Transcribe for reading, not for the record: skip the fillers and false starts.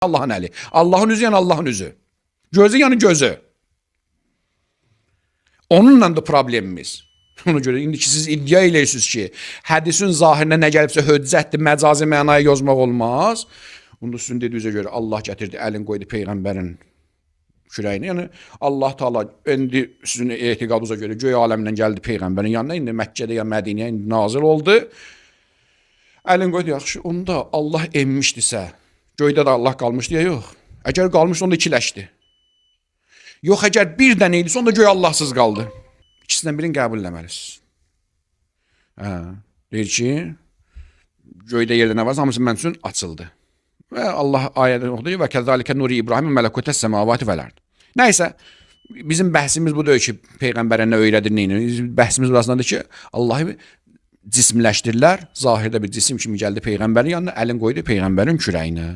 Allahın əli. Allahın üzü yəni Allahın üzü. Gözü yəni gözü. Onunla da problemimiz. Ona görə indi ki siz iddia eləyirsiniz ki, hədisin zahirinə nə gəlibsə höccətdir, məcazi mənaya yozmaq olmaz. Bunda sizin dediyinizə görə Allah gətirdi, əlin qoydu peyğəmbərin kürəyinə. Yəni Allah Taala indi sizin etiqadınıza görə göy aləmindən gəldi peyğəmbərin yanına, indi Məkkədə ya Mədinəyə nazil oldu. Əlin qoydu, yaxşı. Onda Allah emmişdisə, göydə də Allah qalmışdı ya yox. Əgər qalmışdı, onda ikiləşdi. Yox, əgər bir dənə idisə, onda göy Allahsız qaldı. İkisindən birini qəbul eləməlisiniz. Deyir ki, göydə yerdə nə varsa hamısı mən üçün açıldı. Və Allah ayədə oxuyur və kəzzalikə nuri İbrahim mələkutəs səmavati vəl-ard. Nəysə, bizim bəhsimiz budur ki, peyğəmbərə nə öyrədir, nə edir? Bəhsimiz burasındadır ki, Allahı cismləşdirilər. Zahirdə bir cisim kimi gəldi peyğəmbərin yanına, əlin qoydu peyğəmbərin kürəyinə.